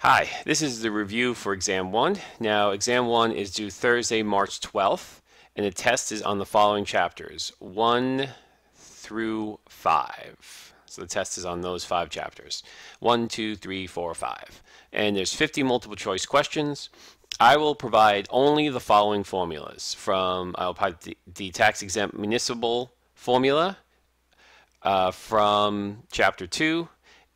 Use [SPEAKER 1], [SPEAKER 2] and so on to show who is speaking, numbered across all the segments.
[SPEAKER 1] Hi, this is the review for Exam 1. Now, Exam 1 is due Thursday, March 12th, and the test is on the following chapters 1 through 5. So the test is on those 5 chapters 1, 2, 3, 4, 5. And there's 50 multiple choice questions. I will provide only the following formulas I'll provide the tax exempt municipal formula from chapter 2,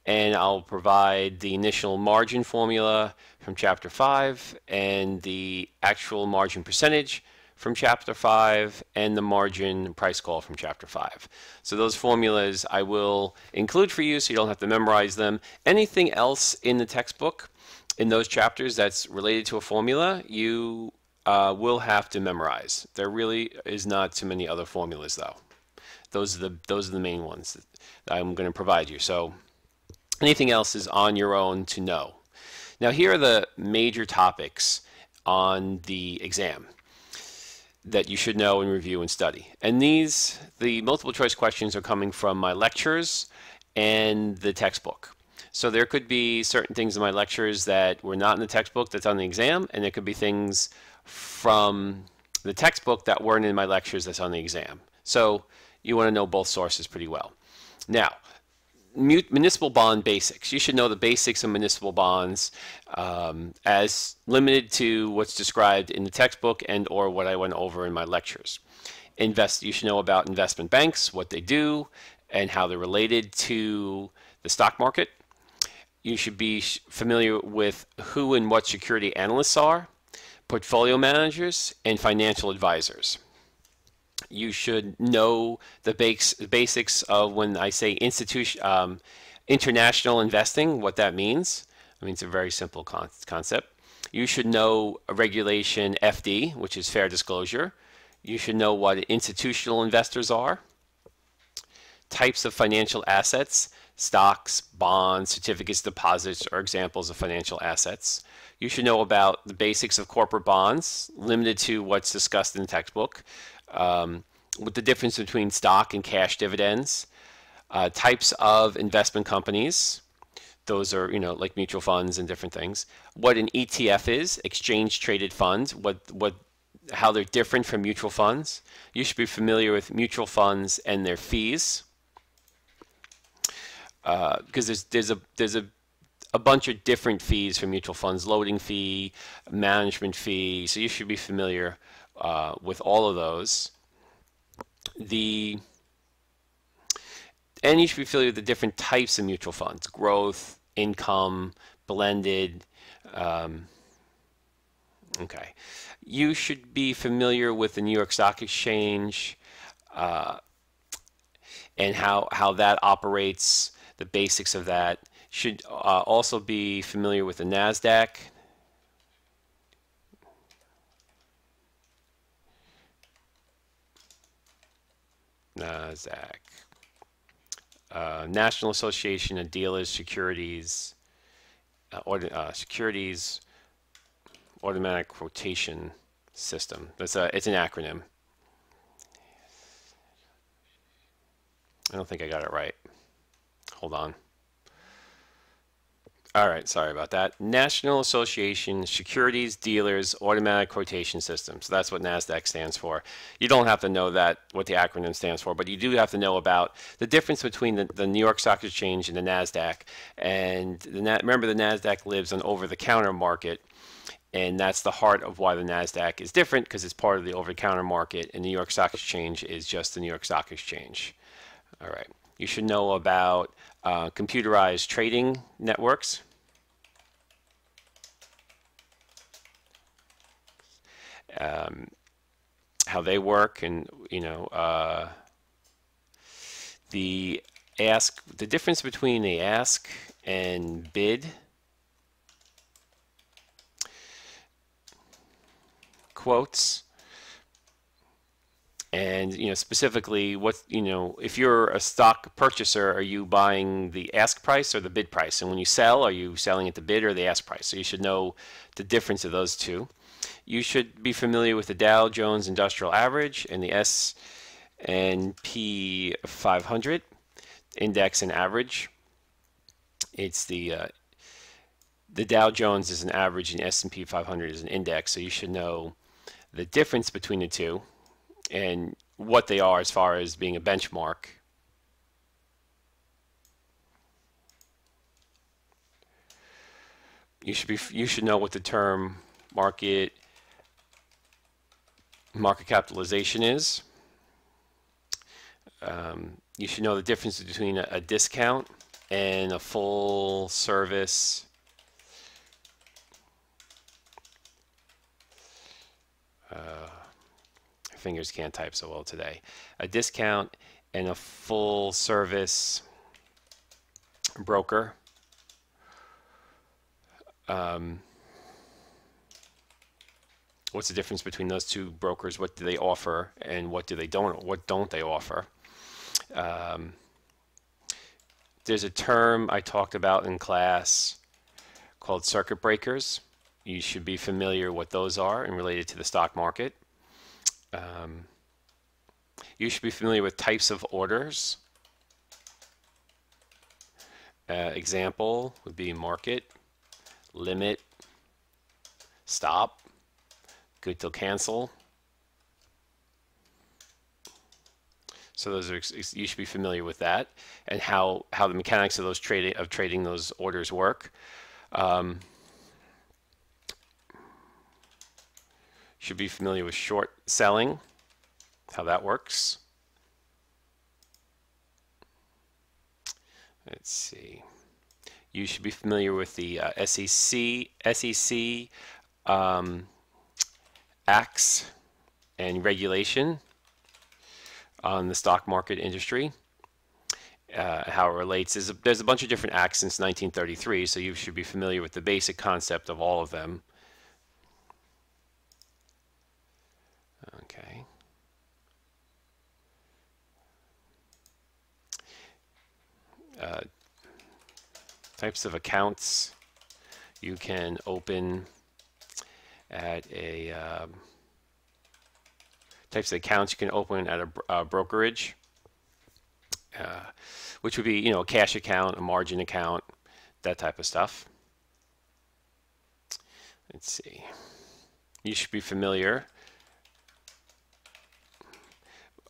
[SPEAKER 1] and I'll provide the initial margin formula from chapter 5 and the actual margin percentage from chapter 5 and the margin price call from chapter 5. So those formulas I will include for you so you don't have to memorize them. Anything else in the textbook in those chapters that's related to a formula, you will have to memorize. There really is not too many other formulas though. Those are the main ones that I'm going to provide you. So anything else is on your own to know. Now here are the major topics on the exam that you should know and review and study. And the multiple choice questions are coming from my lectures and the textbook. So there could be certain things in my lectures that were not in the textbook that's on the exam, and there could be things from the textbook that weren't in my lectures that's on the exam. So you want to know both sources pretty well. Now, municipal bond basics. You should know the basics of municipal bonds as limited to what's described in the textbook and or what I went over in my lectures. You should know about investment banks, what they do, and how they're related to the stock market. You should be familiar with who and what security analysts are, portfolio managers, and financial advisors. You should know the basics of when I say international investing, what that means. I mean, it's a very simple concept. You should know regulation FD, which is fair disclosure. You should know what institutional investors are. Types of financial assets, stocks, bonds, certificates, deposits are examples of financial assets. You should know about the basics of corporate bonds, limited to what's discussed in the textbook. With the difference between stock and cash dividends, types of investment companies, those are like mutual funds and different things. What an ETF is, exchange traded funds, how they're different from mutual funds. You should be familiar with mutual funds and their fees, because there's a bunch of different fees for mutual funds: loading fee, management fee. So you should be familiar with all of those. And you should be familiar with the different types of mutual funds: growth, income, blended. Okay. You should be familiar with the New York Stock Exchange and how that operates, the basics of that. Should also be familiar with the NASDAQ. National Association of Dealers, Securities Automatic Quotation System. It's an acronym. I don't think I got it right. Hold on. All right, sorry about that. National Association Securities Dealers Automatic Quotation System. So that's what NASDAQ stands for. You don't have to know what the acronym stands for, but you do have to know about the difference between the New York Stock Exchange and the NASDAQ. And remember, the NASDAQ lives on over-the-counter market, and that's the heart of why the NASDAQ is different, because it's part of the over-the-counter market, and the New York Stock Exchange is just the New York Stock Exchange. All right. You should know about computerized trading networks. How they work, and the difference between the ask and bid quotes. And specifically, if you're a stock purchaser, are you buying the ask price or the bid price? And when you sell, are you selling at the bid or the ask price? So you should know the difference of those two. You should be familiar with the Dow Jones Industrial Average and the S&P 500 index and average. It's the the Dow Jones is an average and the S&P 500 is an index, so you should know the difference between the two and what they are as far as being a benchmark. You should know what the term market capitalization is. You should know the difference between a discount and a full service fingers can't type so well today. A discount and a full service broker. What's the difference between those two brokers? What do they offer, and what don't they offer? There's a term I talked about in class called circuit breakers. You should be familiar what those are and related to the stock market. You should be familiar with types of orders. Example would be market, limit, stop, good till cancel. So those are, you should be familiar with that and how the mechanics of those trading those orders work. Should be familiar with short selling, how that works. Let's see. You should be familiar with the SEC acts and regulation on the stock market industry. How it relates. There's a bunch of different acts since 1933, so you should be familiar with the basic concept of all of them. Okay. Types of accounts you can open at a types of accounts you can open at a brokerage, which would be, a cash account, a margin account, that type of stuff. Let's see. You should be familiar.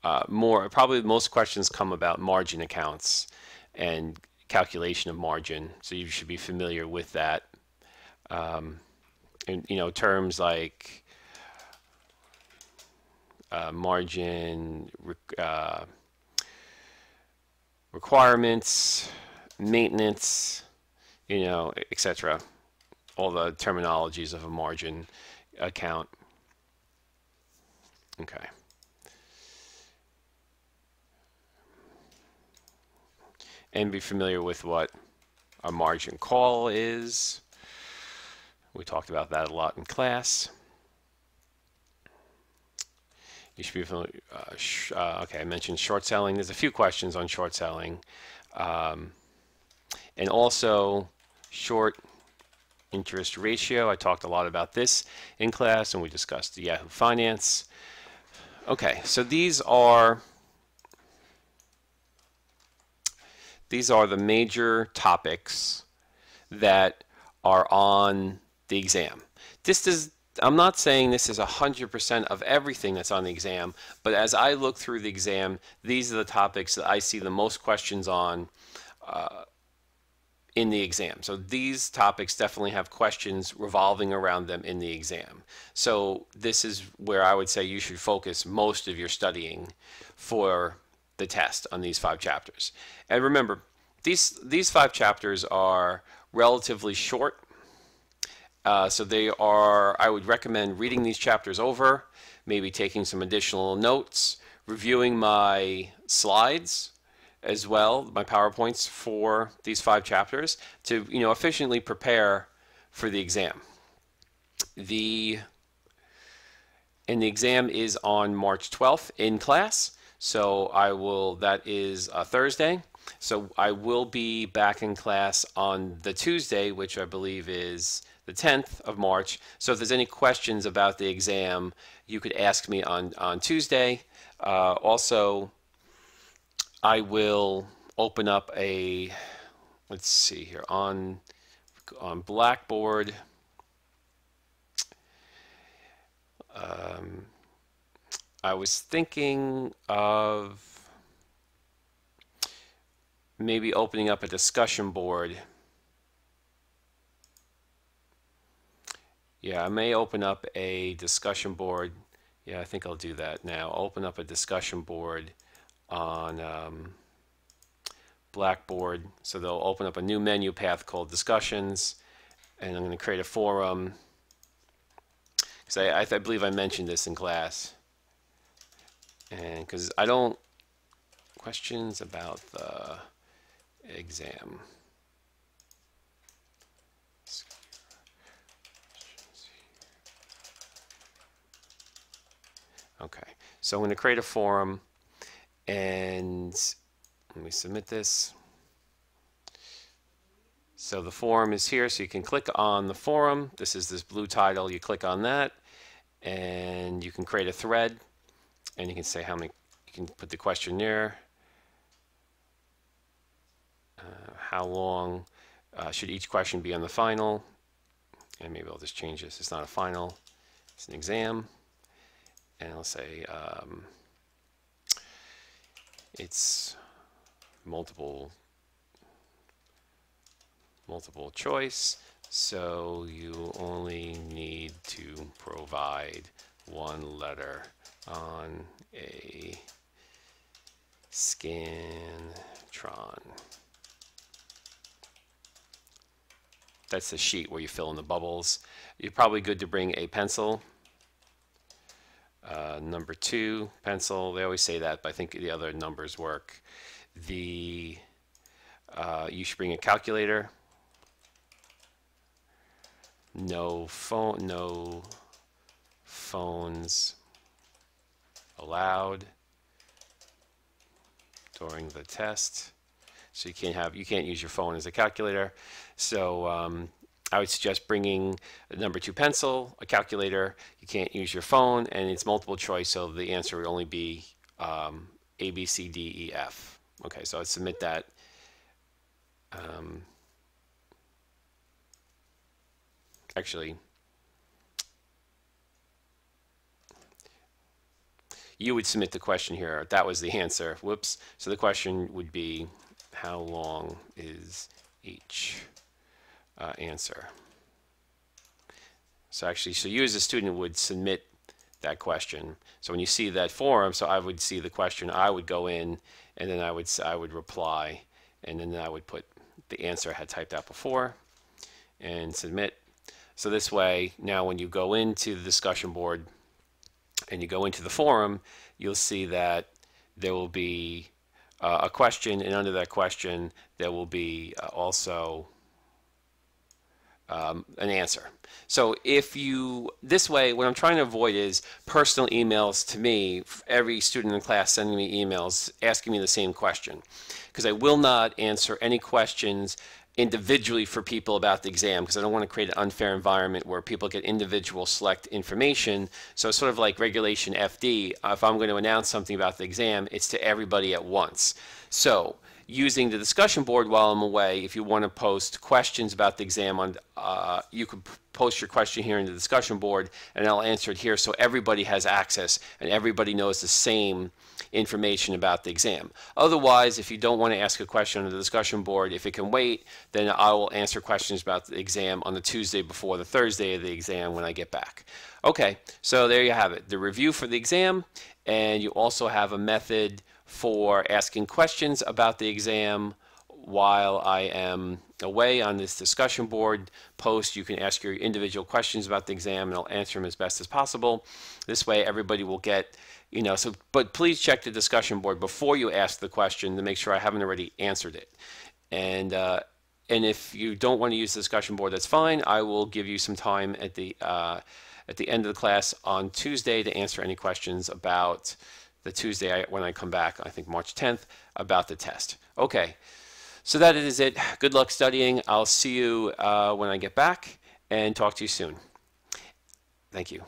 [SPEAKER 1] Probably most questions come about margin accounts and calculation of margin, so you should be familiar with that. And terms like margin requirements, maintenance, etc. All the terminologies of a margin account. Okay. And be familiar with what a margin call is. We talked about that a lot in class. You should be familiar. Okay, I mentioned short selling. There's a few questions on short selling. And also short interest ratio. I talked a lot about this in class, and we discussed the Yahoo Finance. Okay, so these are the major topics that are on the exam. I'm not saying this is 100% of everything that's on the exam, but as I look through the exam, these are the topics that I see the most questions on in the exam. So these topics definitely have questions revolving around them in the exam. So this is where I would say you should focus most of your studying for the test on these 5 chapters. And remember, these 5 chapters are relatively short. So I would recommend reading these chapters over, maybe taking some additional notes, reviewing my slides as well, my PowerPoints for these 5 chapters to, efficiently prepare for the exam. The exam is on March 12th in class. So that is a Thursday. So I will be back in class on the Tuesday, which I believe is the 10th of March. So if there's any questions about the exam, you could ask me on Tuesday. Also, I will open up let's see here, on on Blackboard, I was thinking of maybe opening up a discussion board. Yeah, I may open up a discussion board. Yeah, I think I'll do that now. Open up a discussion board on Blackboard. So they'll open up a new menu path called Discussions, and I'm going to create a forum. Because I believe I mentioned this in class. And because I don't, questions about the exam. Okay, so I'm going to create a forum, and let me submit this. So the forum is here, so you can click on the forum. This is this blue title. You click on that, and you can create a thread, and you can say how many, you can put the question there. How long should each question be on the final? And maybe I'll just change this. It's not a final, it's an exam. And I'll say it's multiple choice, so you only need to provide one letter on a Scantron. That's the sheet where you fill in the bubbles. You're probably good to bring a pencil. Number 2, pencil. They always say that, but I think the other numbers work. You should bring a calculator. No phones allowed during the test. So you can't use your phone as a calculator. So I would suggest bringing a number 2 pencil, a calculator. You can't use your phone, and it's multiple choice, so the answer would only be A, B, C, D, E, F. Okay, so I'd submit that. Actually, you would submit the question here. That was the answer. Whoops. So the question would be, how long is each answer? So actually, so you as a student would submit that question. So when you see that forum, so I would see the question, I would go in, and then I would reply, and then I would put the answer I had typed out before and submit. So this way, now when you go into the discussion board and you go into the forum, you'll see that there will be a question, and under that question there will be also an answer. So if you, this way, what I'm trying to avoid is personal emails to me, every student in class sending me emails asking me the same question, because I will not answer any questions individually for people about the exam, because I don't want to create an unfair environment where people get individual select information. So it's sort of like regulation FD. If I'm going to announce something about the exam, it's to everybody at once. So using the discussion board while I'm away, if you want to post questions about the exam, on you could post your question here in the discussion board, and I'll answer it here so everybody has access and everybody knows the same information about the exam. Otherwise, if you don't want to ask a question on the discussion board, if it can wait, then I will answer questions about the exam on the Tuesday before the Thursday of the exam when I get back. Okay, so there you have it, the review for the exam, and you also have a method for asking questions about the exam while I am away on this discussion board post. You can ask your individual questions about the exam, and I'll answer them as best as possible. This way everybody will get, you know, so, but please check the discussion board before you ask the question to make sure I haven't already answered it. And if you don't want to use the discussion board, that's fine. I will give you some time at the end of the class on Tuesday to answer any questions about the Tuesday when I come back, I think March 10th, about the test. Okay, so that is it. Good luck studying. I'll see you when I get back, and talk to you soon. Thank you.